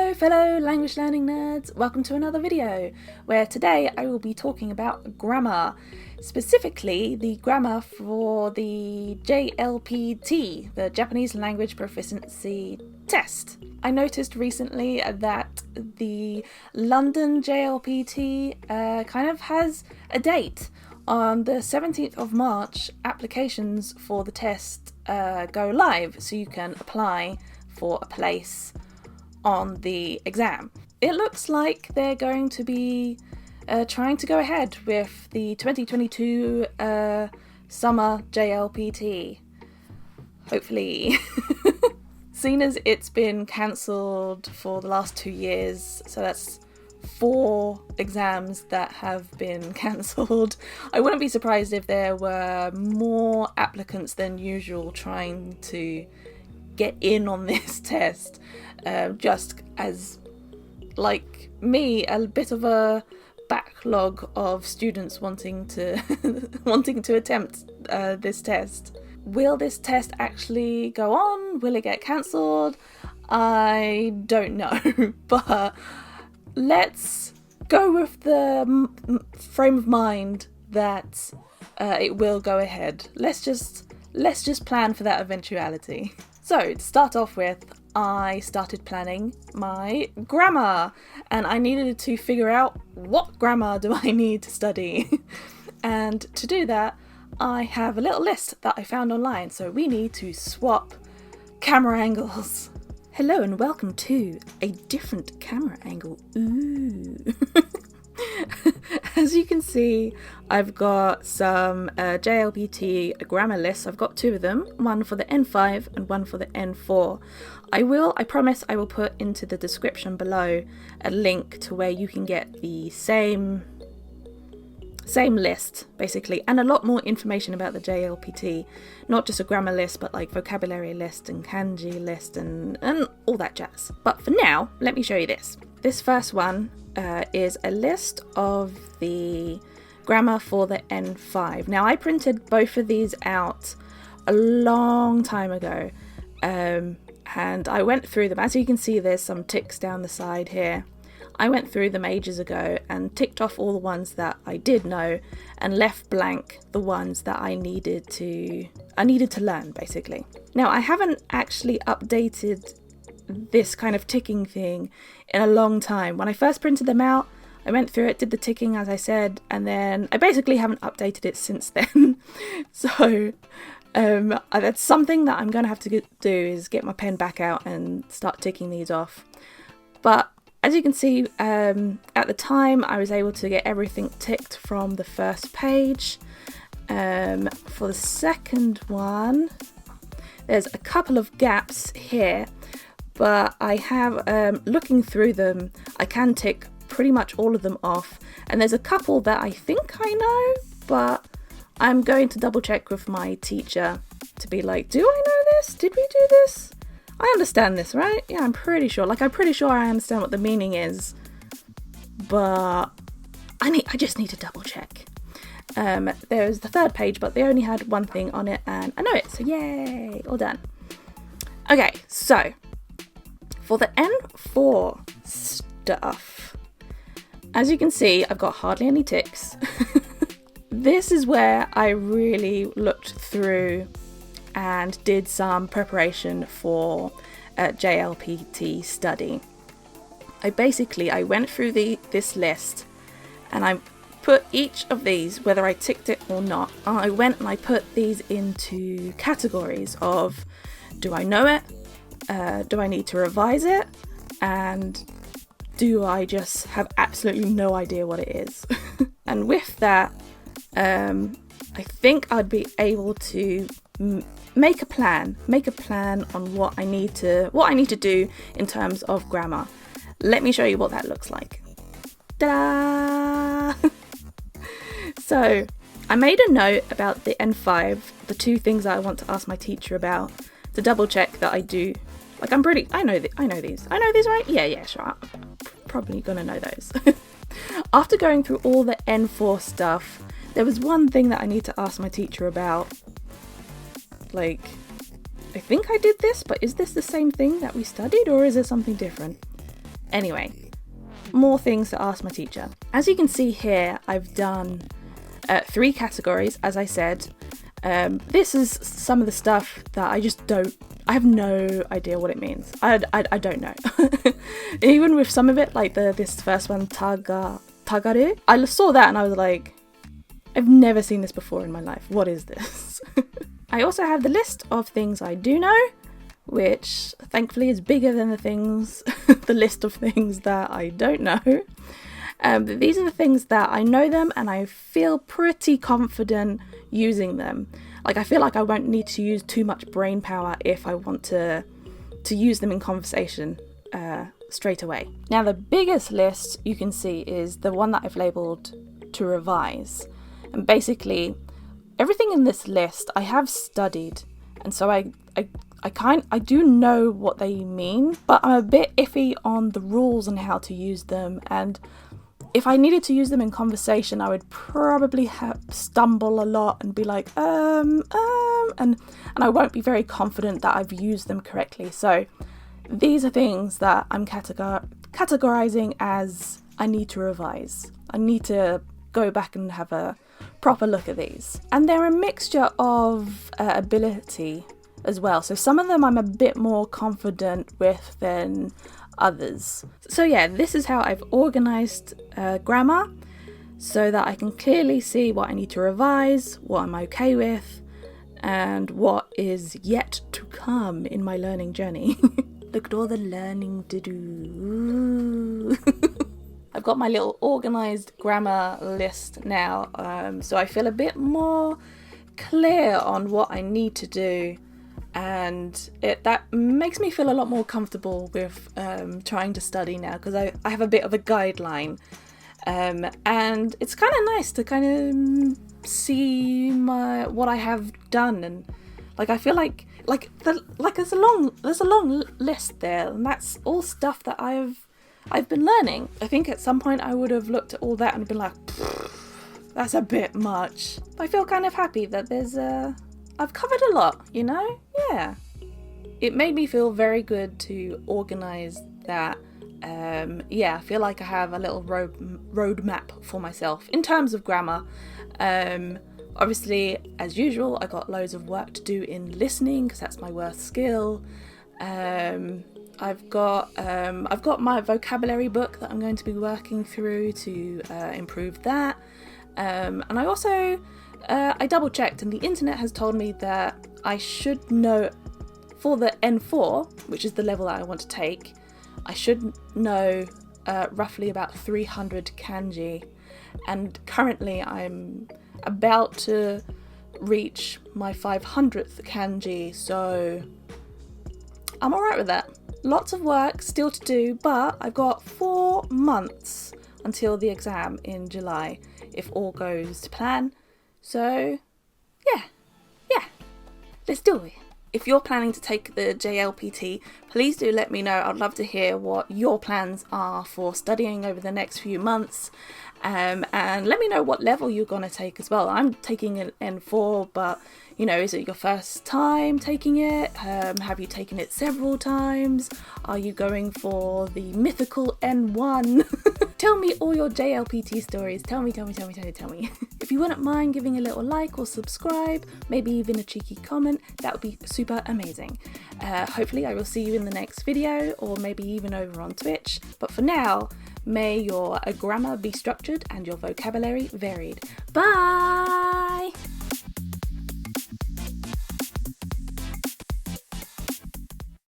Hello fellow language learning nerds, welcome to another video where today I will be talking about grammar, specifically the grammar for the JLPT, the Japanese Language Proficiency Test. I noticed recently that the London JLPT kind of has a date. On the 17th of March, applications for the test go live, so you can apply for a place on the exam. It looks like they're going to be trying to go ahead with the 2022 summer JLPT. Hopefully. Seeing as it's been cancelled for the last 2 years, so that's 4 exams that have been cancelled. I wouldn't be surprised if there were more applicants than usual trying to get in on this test, just as, like me, a bit of a backlog of students wanting to attempt this test. Will this test actually go on? Will it get cancelled? I don't know, but let's go with the frame of mind that it will go ahead. Let's just plan for that eventuality. So to start off with, I started planning my grammar, and I needed to figure out what grammar do I need to study. And to do that, I have a little list that I found online, so we need to swap camera angles. Hello and welcome to a different camera angle. Ooh. As you can see, I've got some JLPT grammar lists. I've got 2 of them, one for the N5 and one for the N4. I promise I will put into the description below a link to where you can get the same list, basically, and a lot more information about the JLPT. Not just a grammar list, but like vocabulary list and kanji list and all that jazz. But for now, let me show you this. This first one is a list of the grammar for the N5. Now, I printed both of these out a long time ago, and I went through them. As you can see, there's some ticks down the side here. I went through them ages ago and ticked off all the ones that I did know and left blank the ones that I needed to learn, basically. Now, I haven't actually updated this kind of ticking thing in a long time. When I first printed them out, I went through it, did the ticking as I said, and then I basically haven't updated it since then. So that's something that I'm going to have to do, is get my pen back out and start ticking these off. But as you can see, at the time I was able to get everything ticked from the first page. For the second one, there's a couple of gaps here, but I have, looking through them, I can tick pretty much all of them off. And there's a couple that I think I know, but I'm going to double check with my teacher to be like, do I know this? Did we do this? I understand this, right? Yeah, I'm pretty sure. I'm pretty sure I understand what the meaning is, but I just need to double check. There's the third page, but they only had one thing on it, and I know it, so yay, all done. Okay, so for the N4 stuff, as you can see, I've got hardly any ticks. This is where I really looked through and did some preparation for JLPT study. I went through this list and I put each of these, whether I ticked it or not, I went and I put these into categories of, do I know it? Do I need to revise it? And do I just have absolutely no idea what it is? And with that, I think I'd be able to make a plan on what I need to do in terms of grammar. Let me show you what that looks like. Ta-da! So I made a note about the N5, the 2 things I want to ask my teacher about, to double check that I do. Like, I know these, right? Yeah, sure. I'm probably gonna know those. After going through all the N4 stuff, there was one thing that I need to ask my teacher about. Like, I think I did this, but is this the same thing that we studied, or is it something different? Anyway, more things to ask my teacher. As you can see here, I've done 3 categories, as I said. This is some of the stuff that I have no idea what it means. I don't know. Even with some of it, like this first one, tagaru, I saw that and I was like, I've never seen this before in my life. What is this? I also have the list of things I do know, which thankfully is bigger than the list of things that I don't know. But these are the things that I know them and I feel pretty confident using them. Like, I feel like I won't need to use too much brain power if I want to use them in conversation straight away. Now, the biggest list you can see is the one that I've labelled to revise. And basically, everything in this list I have studied, and so I do know what they mean, but I'm a bit iffy on the rules and how to use them, and if I needed to use them in conversation, I would probably stumble a lot and be like, and I won't be very confident that I've used them correctly. So these are things that I'm categorizing as I need to revise. I need to go back and have a proper look at these. And they're a mixture of ability as well. So some of them I'm a bit more confident with than others. So yeah, this is how I've organized grammar so that I can clearly see what I need to revise, what I'm okay with, and what is yet to come in my learning journey. Look at all the learning to do. I've got my little organized grammar list now, so I feel a bit more clear on what I need to do, and that makes me feel a lot more comfortable with trying to study now, because I have a bit of a guideline, and it's kind of nice to kind of see what I have done, and like I feel like there's a long list there, and that's all stuff that I've been learning. I think at some point I would have looked at all that and been like, that's a bit much. But I feel kind of happy that I've covered a lot, you know? Yeah. It made me feel very good to organise that. Yeah, I feel like I have a little roadmap for myself in terms of grammar. Obviously, as usual, I got loads of work to do in listening because that's my worst skill. I've got my vocabulary book that I'm going to be working through to improve that. And I also I double checked, and the internet has told me that I should know for the N4, which is the level that I want to take, I should know roughly about 300 kanji, and currently I'm about to reach my 500th kanji, so I'm alright with that. Lots of work still to do, but I've got 4 months until the exam in July, if all goes to plan. So, yeah, let's do it. If you're planning to take the JLPT, please do let me know. I'd love to hear what your plans are for studying over the next few months. And let me know what level you're going to take as well. I'm taking an N4, but you know, is it your first time taking it? Have you taken it several times? Are you going for the mythical N1? Tell me all your JLPT stories. Tell me. If you wouldn't mind giving a little like or subscribe, maybe even a cheeky comment, that would be super amazing. Hopefully I will see you in the next video, or maybe even over on Twitch. But for now, may your grammar be structured and your vocabulary varied. Bye!